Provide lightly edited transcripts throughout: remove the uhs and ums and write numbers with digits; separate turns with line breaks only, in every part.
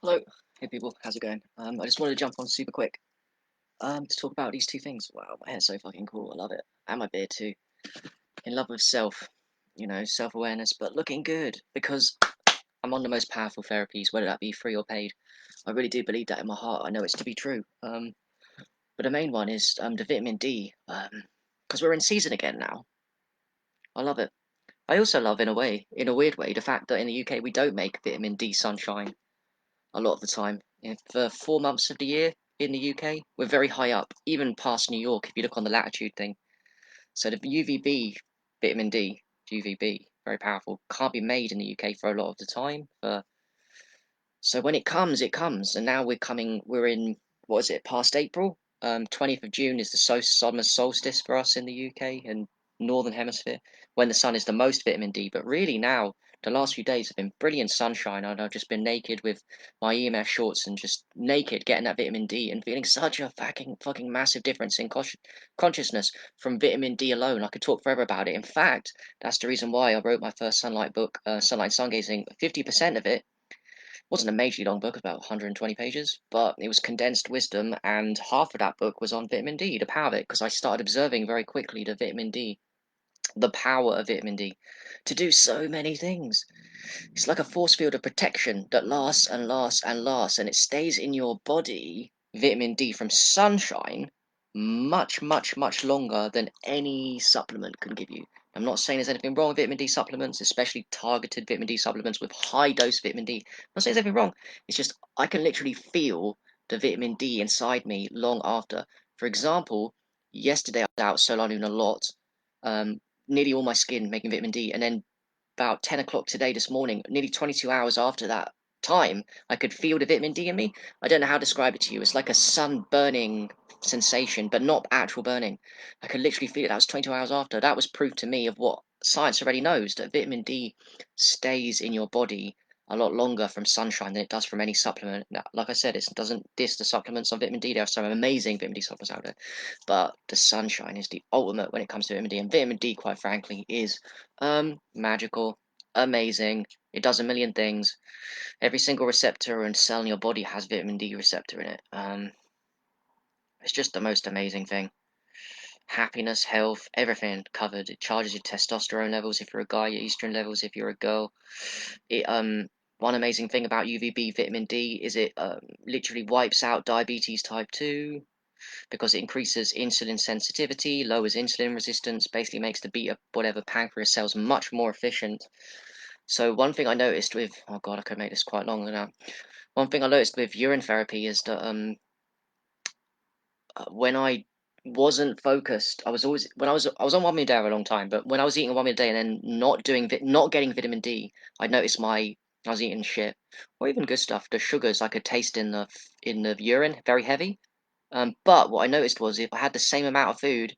Hello, hey people, how's it going? I just wanted to jump on super quick to talk about these two things. Wow, my hair's so fucking cool, I love it. And my beard too. In love with self, self-awareness, but looking good because I'm on the most powerful therapies, whether that be free or paid. I really do believe that in my heart. I know it's to be true. But the main one is the vitamin D. Because we're in season again now. I love it. I also love, in a weird way, the fact that in the UK we don't make vitamin D sunshine a lot of the time. For 4 months of the year in the UK, we're very high up, even past New York if you look on the latitude thing. So the UVB vitamin D, UVB, very powerful, can't be made in the UK for a lot of the time. So when it comes, it comes. And now we're in, what is it, past April? 20th of June is the summer solstice for us in the UK and Northern Hemisphere, when the sun is the most vitamin D. But really now, the last few days have been brilliant sunshine, and I've just been naked with my EMF shorts and just naked getting that vitamin D and feeling such a fucking massive difference in consciousness from vitamin D alone. I could talk forever about it. In fact, that's the reason why I wrote my first sunlight book, Sunlight and Sungazing. 50% of it wasn't a majorly long book, about 120 pages, but it was condensed wisdom, and half of that book was on vitamin D, the power of it, because I started observing very quickly the power of vitamin D, to do so many things. It's like a force field of protection that lasts and lasts and lasts, and it stays in your body, vitamin D from sunshine, much longer than any supplement can give you. I'm not saying there's anything wrong with vitamin D supplements, especially targeted vitamin D supplements with high dose vitamin D. I'm not saying there's anything wrong. It's just I can literally feel the vitamin D inside me long after. For example, yesterday I was out solaring a lot, um, nearly all my skin making vitamin D, and then about 10 o'clock today, this morning, nearly 22 hours after that time, I could feel the vitamin D in me. I don't know how to describe it to you. It's like a sun burning sensation, but not actual burning. I could literally feel it. That was 22 hours after. That was proof to me of what science already knows, that vitamin D stays in your body a lot longer from sunshine than it does from any supplement. Now, like I said, it doesn't diss the supplements on vitamin D. There are some amazing vitamin D supplements out there, but the sunshine is the ultimate when it comes to vitamin D. And vitamin D, quite frankly, is magical, amazing. It does a million things. Every single receptor and cell in your body has vitamin D receptor in it. It's just the most amazing thing. Happiness, health, everything covered. It charges your testosterone levels if you're a guy, your estrogen levels if you're a girl. It One amazing thing about UVB vitamin D is it literally wipes out diabetes type 2 because it increases insulin sensitivity, lowers insulin resistance, basically makes the beta whatever pancreas cells much more efficient. So one thing I noticed with, oh god, I could make this quite long now. One thing I noticed with urine therapy is that when I wasn't focused, I was always when I was on one meal a day for a long time, but when I was eating one meal a day and then not getting vitamin D, I noticed I was eating shit or even good stuff. The sugars I could taste in the urine very heavy. But what I noticed was if I had the same amount of food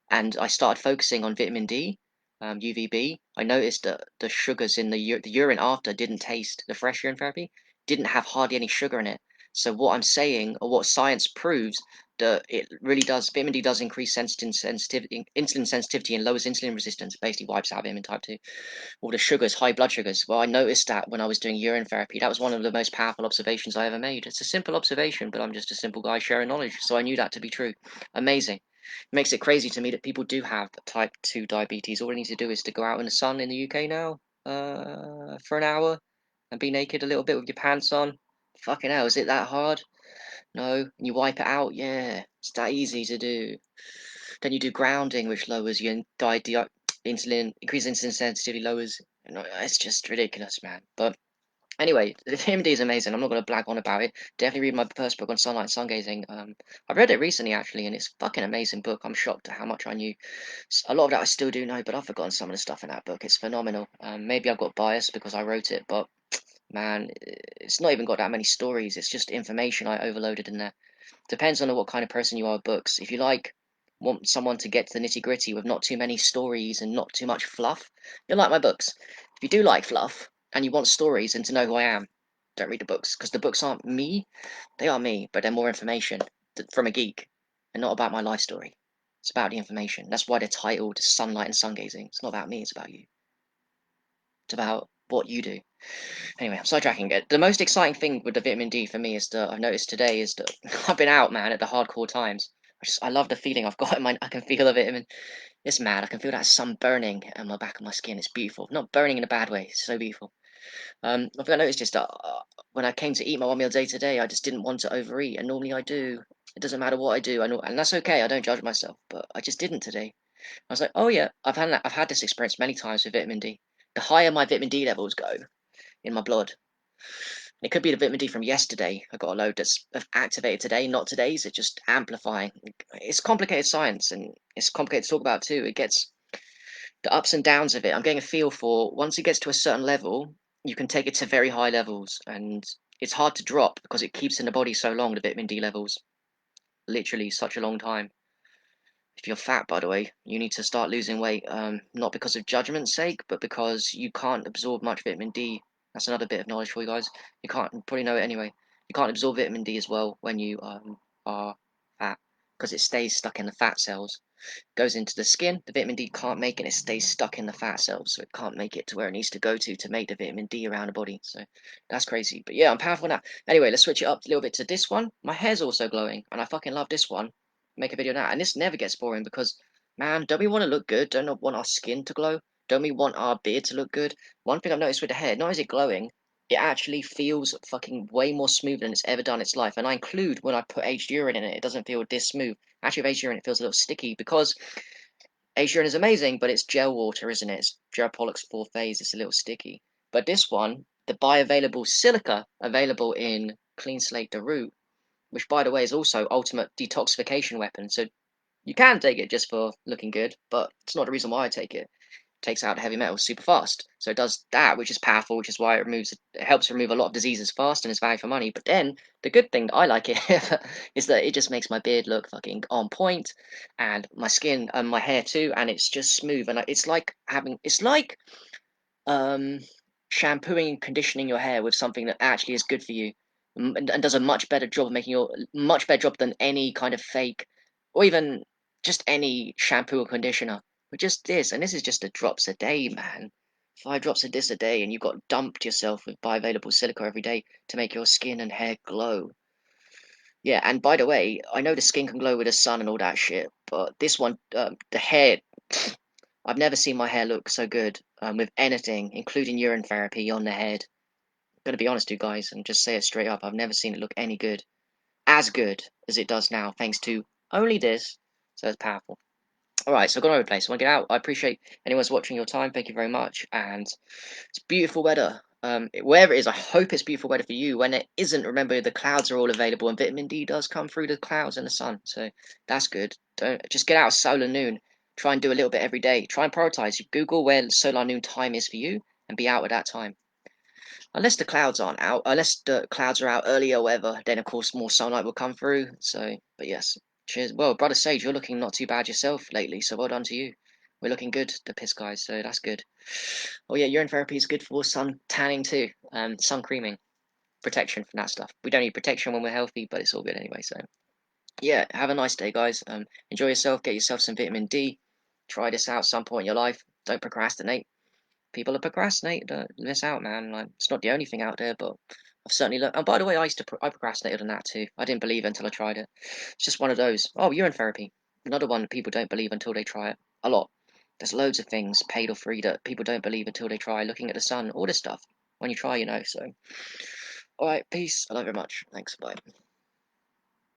and I started focusing on vitamin D, UVB, I noticed that the sugars in the urine after didn't taste, the fresh urine therapy didn't have hardly any sugar in it. So what I'm saying, or what science proves, that it really does, vitamin D does increase insulin sensitivity and lowers insulin resistance, basically wipes out vitamin type 2 all the sugars, high blood sugars. Well, I noticed that when I was doing urine therapy. That was one of the most powerful observations I ever made. It's a simple observation, but I'm just a simple guy sharing knowledge. So I knew that to be true. Amazing. It makes it crazy to me that people do have type 2 diabetes. All they need to do is to go out in the sun in the UK now for an hour and be naked a little bit with your pants on. Fucking hell, is it that hard? No. And you wipe it out? Yeah. It's that easy to do. Then you do grounding, which lowers your insulin, increases insulin sensitivity, lowers. You know, it's just ridiculous, man. But anyway, the TMD is amazing. I'm not going to blag on about it. Definitely read my first book on sunlight and sun gazing. I read it recently actually, and it's a fucking amazing book. I'm shocked at how much I knew. A lot of that I still do know, but I've forgotten some of the stuff in that book. It's phenomenal. Maybe I've got bias because I wrote it, but man, it's not even got that many stories. It's just information I overloaded in there. Depends on what kind of person you are with books. If you want someone to get to the nitty gritty with not too many stories and not too much fluff, you'll like my books. If you do like fluff and you want stories and to know who I am, don't read the books because the books aren't me. They are me, but they're more information from a geek and not about my life story. It's about the information. That's why they're titled Sunlight and Sungazing. It's not about me, it's about you. It's about what you do. Anyway, I'm sidetracking it. The most exciting thing with the vitamin D for me is that I've noticed today is that I've been out, man, at the hardcore times. I love the feeling I've got in my. I can feel the vitamin. It's mad. I can feel that sun burning on my back of my skin. It's beautiful. Not burning in a bad way. It's so beautiful. I think I noticed just that when I came to eat my 1 meal a day today, I just didn't want to overeat, and normally I do. It doesn't matter what I do. I know, and that's okay. I don't judge myself, but I just didn't today. I was like, oh yeah, I've had this experience many times with vitamin D. The higher my vitamin D levels go in my blood, it could be the vitamin D from yesterday. I got a load that's activated today, not today's. It's just amplifying. It's complicated science, and it's complicated to talk about too. It gets the ups and downs of it. I'm getting a feel for once it gets to a certain level, you can take it to very high levels, and it's hard to drop because it keeps in the body so long. The vitamin D levels, literally such a long time. If you're fat, by the way, you need to start losing weight, not because of judgment's sake, but because you can't absorb much vitamin D. That's another bit of knowledge for you guys. You can't probably know it anyway. You can't absorb vitamin D as well when you are fat because it stays stuck in the fat cells. Goes into the skin. The vitamin D can't make it. It stays stuck in the fat cells, so it can't make it to where it needs to go to make the vitamin D around the body. So that's crazy. But yeah, I'm powerful now. Anyway, let's switch it up a little bit to this one. My hair's also glowing, and I fucking love this one. Make a video now, and this never gets boring because, man, don't we want to look good? Don't we want our skin to glow? Don't we want our beard to look good? One thing I've noticed with the hair, not is it glowing, it actually feels fucking way more smooth than it's ever done in its life. And I include when I put aged urine in it, it doesn't feel this smooth. Actually, with aged urine, it feels a little sticky because aged urine is amazing, but it's gel water, isn't it? It's Jared Pollock's fourth phase. It's a little sticky. But this one, the bioavailable silica available in Cleanslate the root, which by the way is also ultimate detoxification weapon. So you can take it just for looking good, but it's not the reason why I take it. It takes out heavy metals super fast. So it does that, which is powerful, which is why it helps remove a lot of diseases fast and is value for money. But then the good thing that I like it is that it just makes my beard look fucking on point, and my skin and my hair too, and it's just smooth. And it's like um, shampooing and conditioning your hair with something that actually is good for you, and does a much better job of making your much better job than any kind of fake, or even just any shampoo or conditioner. But just this, and this is just a drops a day, man. 5 drops of this a day, and you've got dumped yourself with bioavailable silica every day to make your skin and hair glow. Yeah, and by the way, I know the skin can glow with the sun and all that shit, but this one, the hair, I've never seen my hair look so good with anything, including urine therapy on the head. I'm gonna be honest with you guys and just say it straight up. I've never seen it look any good, as good as it does now, thanks to only this. So it's powerful. All right, so I've gone over the place. I want to get out. I appreciate anyone's watching your time. Thank you very much. And it's beautiful weather. Wherever it is, I hope it's beautiful weather for you. When it isn't, remember the clouds are all available, and vitamin D does come through the clouds and the sun. So that's good. Don't just get out of solar noon. Try and do a little bit every day. Try and prioritize. Google where solar noon time is for you, and be out at that time. Unless the clouds aren't out, unless the clouds are out earlier or whatever, then of course more sunlight will come through. So, but yes, cheers. Well, brother Sage, you're looking not too bad yourself lately, so well done to you. We're looking good, the piss guys, so that's good. Oh yeah, urine therapy is good for sun tanning too, sun creaming, protection from that stuff. We don't need protection when we're healthy, but it's all good anyway. So yeah, have a nice day, guys. Enjoy yourself, get yourself some vitamin D. Try this out some point in your life. Don't procrastinate. People are procrastinate, miss out, man. Like, it's not the only thing out there, but I've certainly learned. And by the way, I procrastinated on that too. I didn't believe it until I tried it. It's just one of those. Oh, urine therapy, another one that people don't believe until they try it. A lot. There's loads of things, paid or free, that people don't believe until they try. Looking at the sun, all this stuff. When you try, you know. So, all right, peace. I love you very much. Thanks. Bye.